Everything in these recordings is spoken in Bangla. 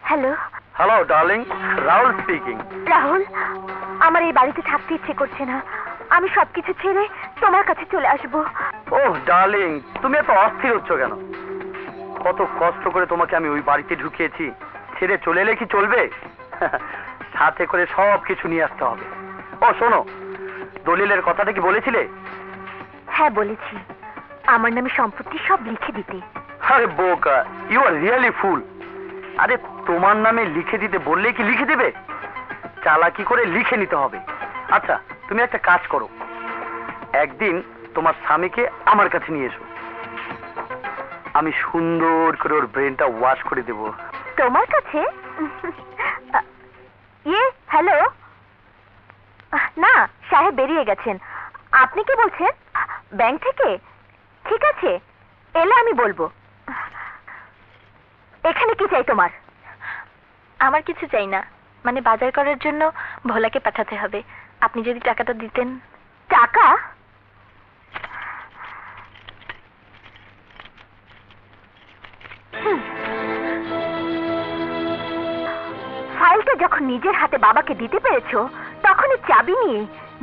Hello. Hello darling, Rahul speaking. Rahul, আমার এই বাড়িতে থাকতে ইচ্ছে করছে না। আমি সবকিছু ছেড়ে তোমার কাছে চলে আসব। ওহ ডার্লিং, তুমি এত অস্থির হচ্ছ কেন? কত কষ্ট করে তোমাকে আমি ওই বাড়িতে ঢুকিয়েছি, ছেড়ে চলে এলে কি চলবে? সাথে করে সব কিছু নিয়ে আসতে হবে। ও শোনো, দলিলের কথাটা কি বলেছিলে? হ্যাঁ বলেছি, আমার নামে সম্পত্তি সব লিখে দিতে। আরে বোকা, ইউ আর রিয়েলি ফুল। আরে তোমার নামে লিখে দিতে বললে কি লিখে দেবে? চালাকি করে লিখে নিতে হবে। আচ্ছা তুমি একটা কাজ করো, একদিন তোমার স্বামীকে আমার কাছে নিয়ে এসো, আমি সুন্দর করে ওর ব্রেনটা ওয়াশ করে দেব। তোমার কাছে? হ্যালো। না, সাহেব বেরিয়ে গেছেন। আপনি কি বলছেন? ব্যাংক থেকে? ঠিক আছে, এলে আমি বলবো। এখানে কি চাই তোমার? আমার কিছু চাই না, মানে বাজার করার জন্য ভোলাকে পাঠাতে হবে। আপনি যদি টাকাটা দিতেন। টাকা? ফাইলটা যখন নিজের হাতে বাবাকে দিতে পেরেছো, তখনই চাবি নিয়ে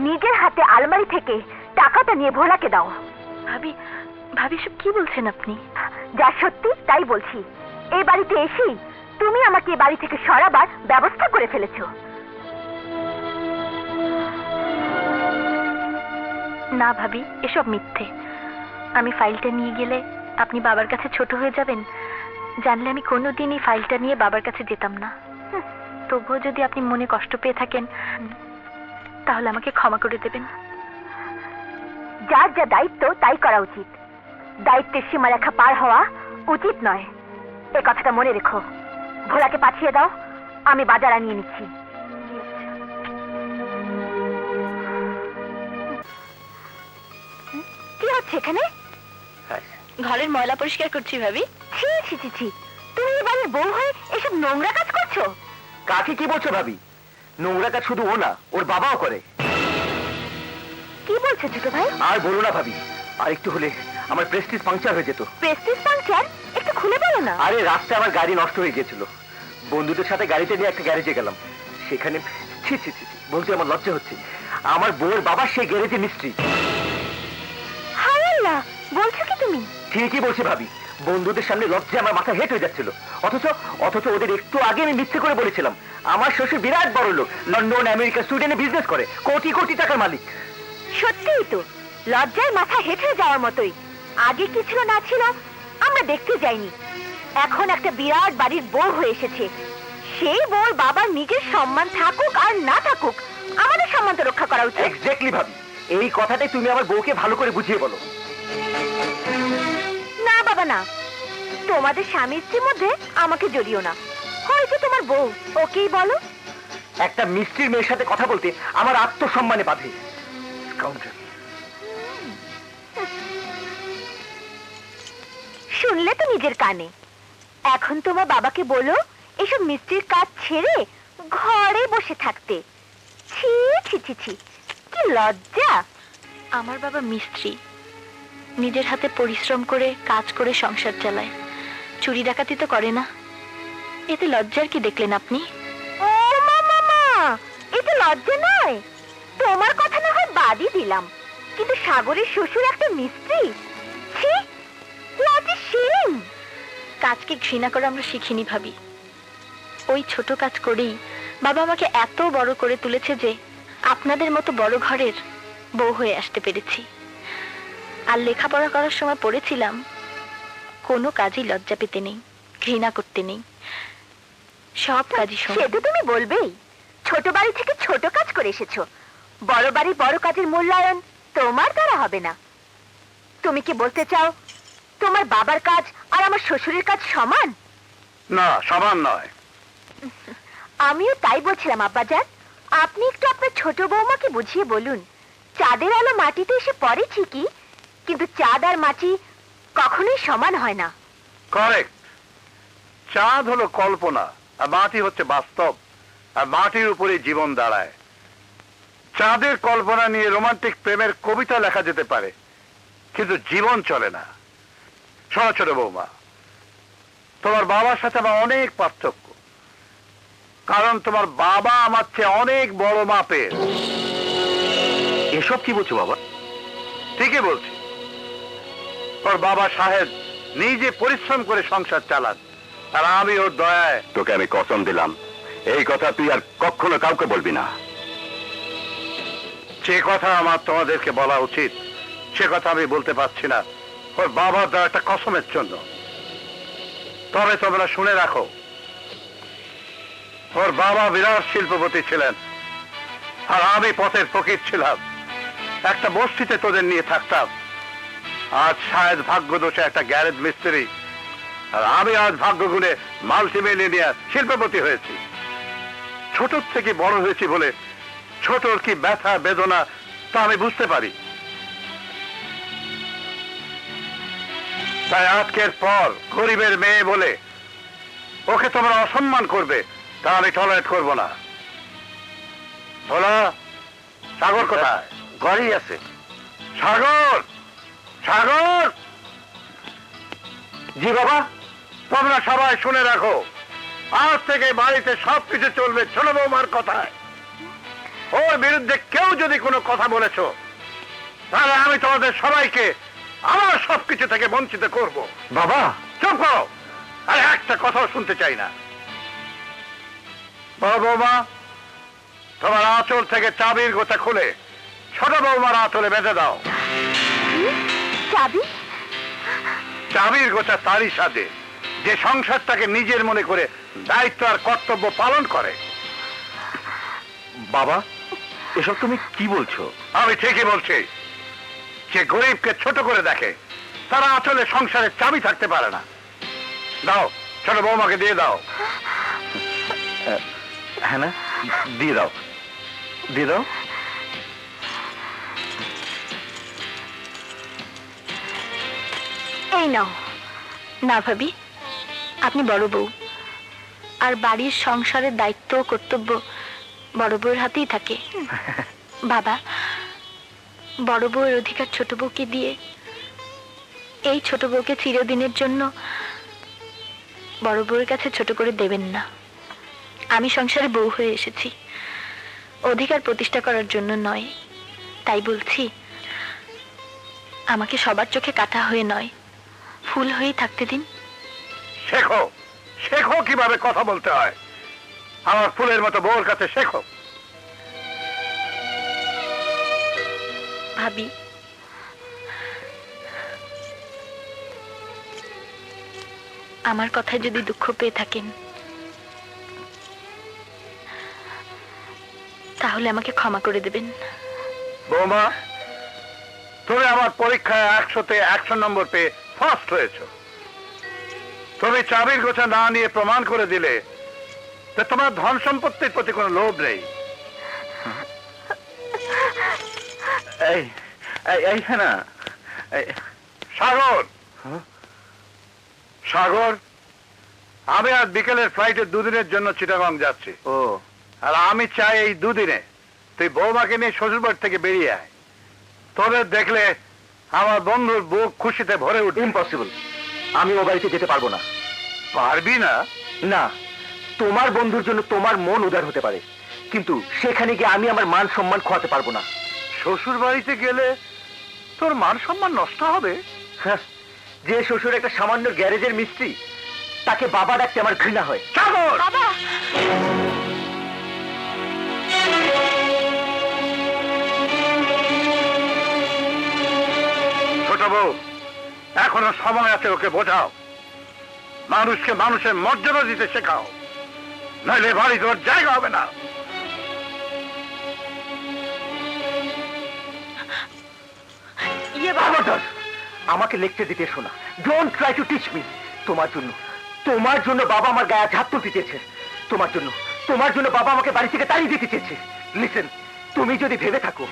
নিজের হাতে আলমারি থেকে টাকাটা নিয়ে ভোলাকে দাও। ভাবি, ভাবি সব কি বলছেন আপনি? যা সত্যি তাই বলছি। এই বাড়িতে এসেই তুমি আমাকে এই বাড়ি থেকে সরাবার ব্যবস্থা করে ফেলেছো। না ভাবি, এসব মিথ্যে। আমি ফাইলটা নিয়ে গেলে আপনি বাবার কাছে ছোট হয়ে যাবেন, জানলে আমি কোনোদিন এই ফাইলটা নিয়ে বাবার কাছে যেতাম না। তবুও যদি আপনি মনে কষ্ট পেয়ে থাকেন, তাহলে আমাকে ক্ষমা করে দেবেন। যার যা দায়িত্ব তাই করা উচিত, দায়িত্বের সীমারেখা পার হওয়া উচিত নয়। এ কথাটা মনে রেখো। ভোলাকে পাঠিয়ে দাও, আমি বাজার আনিয়ে নিচ্ছি। কি হচ্ছে এখানে? ঘরের ময়লা পরিষ্কার করছি ভাবি। ছি ছি ছি ছি, তুমি এই বাড়ির বউ হয়ে এসব নোংরা কাজ করছো? কাকে কি বলছো ভাবি? নোংরা কাজ শুধু ও না, ওর বাবাও করে। কি বলছো ছোট ভাই? আর বলো না ভাবি, আর একটু হলে আমার প্রেস্টিজ পাংচার হয়ে যেত। Prestige puncture? একটু খুলে বলো না। আরে রাস্তায় আমার গাড়ি নষ্ট হয়ে গিয়েছিল, বন্ধুদের সাথে গাড়িতে নিয়ে একটা গ্যারেজে গেলাম, সেখানে ছি ছি ছি ছি, বলতে আমার লজ্জা হচ্ছে, আমার বউয়ের বাবা সেই গ্যারেজে মিস্ত্রি। হায় আল্লাহ, বলছো কি তুমি? ঠিকই বলছি ভাবি, বন্ধুদের সামনে লজ্জায় আমার মাথা হেট হয়ে যাচ্ছিল। অথচ অথচ ওদের একটু আগে আমি মিথ্যে করে বলেছিলাম আমার শ্বশুর বিরাট বড় লোক, লন্ডন আমেরিকা সুইডেনে বিজনেস করে, কোটি কোটি টাকার মালিক। সত্যিই তো, লজ্জায় মাথা হেট হয়ে যাওয়ার মতোই। আগে কি ছিল না ছিল আমরা দেখতে যাইনি, এখন একটা বিরাট বাড়ির বউ হয়ে এসেছে। সেই বউর বাবার নিজের সম্মান থাকুক আর না থাকুক, আমাদের সম্মান তো রক্ষা করা উচিত। এক্স্যাক্টলি ভাবি, এই কথাটাই তুমি আমার বউকে ভালো করে বুঝিয়ে বলো। না বাবা না, তোমাদের স্বামী স্ত্রীর মধ্যে আমাকে জড়িও না। হয়তো তোমার বউ, ওকেই বলো। একটা মিষ্টির মেয়ের সাথে কথা বলতে আমার আত্মসম্মানে বাধে। স্কাউন্ডারেল। শুনলে তো নিজের কানে। এখন তোমার বাবাকে বলো এসব মিষ্টির কাজ ছেড়ে ঘরে বসে থাকতে। ছি ছি ছি ছি, কি লজ্জা। আমার বাবা মিস্ত্রি, নিজের হাতে পরিশ্রম করে কাজ করে সংসার চালায়, চুরি ডাকাতি তো করে না। এতে লজ্জার কি দেখলেন আপনি? ও মামা, এতে লজ্জা নয়। তোমার কথা না হয় বাদই দিলাম, কিন্তু সাগরের শ্বশুর একটা মিস্ত্রি। ছি, লজ্জা শিরিন। কাজকে ঘৃণা করে আমরা শিখিনি ভাবি। ওই ছোট কাজ করেই বাবা আমাকে এত বড় করে তুলেছে যে আপনাদের মতো বড় ঘরের বউ হয়ে আসতে পেরেছি। আর লেখাপড়া করার সময় পড়েছিলাম, কোনো কাজই লজ্জা পেতে নেই, ঘৃণা করতে নেই, সব কাজই সমান। সে তো তুমি বলবেই, ছোট বাড়ি থেকে ছোট কাজ করে এসেছো, বড় বাড়ি বড় কাজের মূল্যায়ন তোমার দ্বারা হবে না। তুমি কি বলতে চাও তোমার বাবার কাজ আর আমার শ্বশুরের কাজ সমান? না, সমান নয়। আমিও তাই বলছিলাম আব্বাজান। আপনি একটু আপনার ছোট বৌমাকে বুঝিয়ে বলুন, চাঁদের আলো মাটিতে এসে পড়ে ঠিকই, কিন্তু চাঁদ আর মাটি কখনোই সমান হয় না। কারেক্ট। চাঁদ হলো কল্পনা আর মাটি হচ্ছে বাস্তব, আর মাটির উপরে জীবন দাঁড়ায়। চাঁদের কল্পনা নিয়ে রোমান্টিক প্রেমের কবিতা লেখা যেতে পারে, কিন্তু জীবন চলে না। শোনো ছোট বৌমা, তোমার বাবার সাথে আমার অনেক পার্থক্য, কারণ তোমার বাবা আমার চেয়ে অনেক বড় মাপের। এসব কি বলছো বাবা? ঠিকই বলছি। ওর বাবা সাহেব নিজে পরিশ্রম করে সংসার চালান, আর আমি ওর দয়ায়। তোকে আমি কসম দিলাম, এই কথা তুই আর কখনো কাউকে বলবি না। যে কথা আমার তোমাদেরকে বলা উচিত সে কথা আমি বলতে পারছি না, ওর বাবার দেওয়া একটা কসমের জন্য। তবে তোমরা শুনে রাখো, ওর বাবা বিরাট শিল্পপতি ছিলেন, আর আমি পথের ফকির ছিলাম। একটা বস্তিতে তোদের নিয়ে থাকতাম। আজ শায়দ ভাগ্যদোষে একটা গ্যারেজ মিস্ত্রি, আর আমি আজ ভাগ্য গুণে মাল্টিমিলিয়নিয়ার শিল্পপতি হয়েছি। ছোট থেকে বড় হয়েছি বলে ছোটর কি ব্যথা বেদনা তা আমি বুঝতে পারি। তাই আজকের পর গরিবের মেয়ে বলে ওকে তোমরা অসম্মান করবে তা আমি টলারেট করব না। ভোলা, সাগর কোথায়? ঘরেই আছে। সাগর, সাগর! জি বাবা। তোমরা সবাই শুনে রাখো, আজ থেকে বাড়িতে সবকিছু চলবে ছোট বৌমার কথায়। ওর বিরুদ্ধে কেউ যদি কোনো কথা বলেছ, তাহলে আমি তোমাদের সবাইকে আমার সবকিছু থেকে বঞ্চিত করব। বাবা চুপ করো, আর একটা কথাও শুনতে চাই না। বড় বৌমা, তোমার আঁচল থেকে চাবির গোছা খুলে ছোট বৌমার আঁচলে বেঁধে দাও। চাবি? চাবির গোছা তারই সাথে যে সংসারটাকে নিজের মনে করে দায়িত্ব আর কর্তব্য পালন করে। বাবা, এসব তুমি কি বলছো? আমি ঠিকই বলছি। যে গরিবকে ছোট করে দেখে তারা আসলে সংসারে চাবি থাকতে পারে না। দাও, ছোট বৌমাকে দিয়ে দাও। হ্যাঁ না, দিয়ে দাও, দিয়ে দাও। এই নাও। না ভাবি, আপনি বড় বউ, আর বাড়ির সংসারের দায়িত্ব ও কর্তব্য বড় বউয়ের হাতেই থাকে। বাবা, বড় বউয়ের অধিকার ছোট বউকে দিয়ে এই ছোট বউকে চিরদিনের জন্য বড় বউয়ের কাছে ছোট করে দেবেন না। আমি সংসারে বউ হয়ে এসেছি, অধিকার প্রতিষ্ঠা করার জন্য নয়। তাই বলছি, আমাকে সবার চোখে কাটা হয়ে নয়, ফুল হয়েই থাকতে দিন। শেখো, শেখো কিভাবে কথা বলতে হয়। আমার ফুলের মতো বউর কাছে শেখো। ভাবি, আমার কথায় যদি দুঃখ পেয়ে থাকেন তাহলে আমাকে ক্ষমা করে দেবেন। বৌমা, তুমি আমার পরীক্ষায় 100-তে 100 নম্বর পেয়ে ফার্স্ট হয়েছ। তুমি চাবির গোছা না নিয়ে প্রমাণ করে দিলে যে তোমার ধন সম্পত্তির প্রতি কোনো লোভ নেই। এই এই হ্যাঁ না, সাগর, সাগর, আমি আজ বিকেলের ফ্লাইটে 2 দিনের জন্য চিটাগং যাচ্ছি। ও, আর আমি চাই এই 2 দিনে তুই বৌমাকে নিয়ে শ্বশুরবাড়ি থেকে বেরিয়ে আয়। তোদের দেখলে আমার বন্ধুর বুক খুশিতে ভরে উঠবে। ইম্পসিবল, আমি ও বাড়িতে যেতে পারবো না। পারবি না? না, তোমার বন্ধুর জন্য তোমার মন উদার হতে পারে, কিন্তু সেখানে গিয়ে আমি আমার মান সম্মান খোয়াতে পারবো না। শ্বশুর বাড়িতে গেলে তোর মান সম্মান নষ্ট হবে। হ্যাঁ, যে শ্বশুর একটা সামান্য গ্যারেজের মিস্ত্রি, তাকে বাবা ডাকতে আমার ঘৃণা হয়। সাগর! বাবা, ছোট বউ, এখনো সময় আছে, ওকে বোঝাও। মানুষকে মানুষের মর্যাদা দিতে শেখাও, নাহলে বাড়ি তোর জায়গা হবে না। ইয়ে বাবা, খবরদার, আমাকে লেকচার দিতে শোনা। Don't try to teach me. তোমার জন্য বাবা আমার গায়ে হাত তুলতে চেয়েছে। তোমার জন্য বাবা আমাকে বাড়ি থেকে তাড়িয়ে দিতে চেয়েছে। লিসেন, তুমি যদি ভেবে থাকো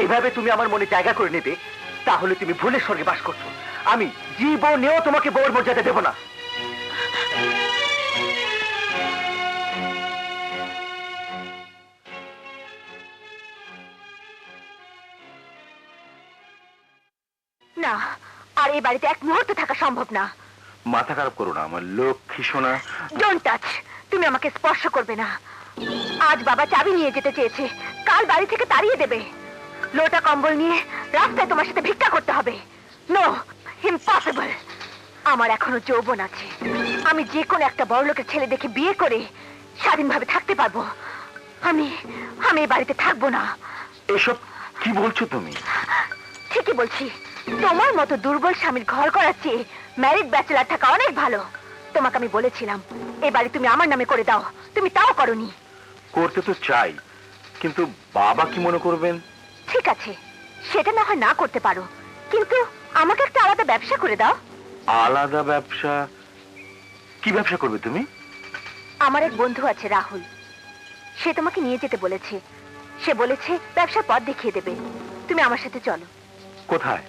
এইভাবে তুমি আমার মনে জায়গা করে নেবে, তাহলে তুমি ভুলের স্বর্গে বাস করছো। আমি জীবনেও তোমাকে বউয়ের মর্যাদা দেব না। না, আর এই বাড়িতে এক মুহূর্ত থাকা সম্ভব না। মাথা খারাপ করো না আমার লক্ষ্মী সোনা। Don't touch. তুমি আমাকে স্পর্শ করবে না। আজ বাবা চাবি নিয়ে যেতে চেয়েছে, কাল বাড়ি থেকে তাড়িয়ে দেবে। লোটা কম্বল নিয়ে রাস্তায় তোমার সাথে ভিক্ষা করতে হবে। No, impossible. আমার এখনো যৌবন আছে, আমি যে কোনো একটা বড়লোকের ছেলে দেখে বিয়ে করে স্বাধীনভাবে থাকতে পারবো। আমি আমি এই বাড়িতে থাকবো না। এসব কি বলছো তুমি? ঠিকই বলছি, তোমার মতো দুর্বল স্বামীর ঘর করার চেয়ে ম্যারিড ব্যাচেলার থাকা অনেক ভালো। তোমাকে আমি বলেছিলাম এ বাড়ি তুমি আমার নামে করে দাও, তুমি তাও করনি। করতে তো চাই, কিন্তু বাবা কি মনে করবেন? ঠিক আছে, সেটা না হয় না করতে পারো, কিন্তু আমাকে একটা আলাদা ব্যবসা করে দাও। আলাদা ব্যবসা? কি ব্যবসা করবে তুমি? আমার এক বন্ধু আছে রাহুল, সে তোমাকে নিয়ে যেতে বলেছে। সে বলেছে ব্যবসার পথ দেখিয়ে দেবে, তুমি আমার সাথে চলো। কোথায়?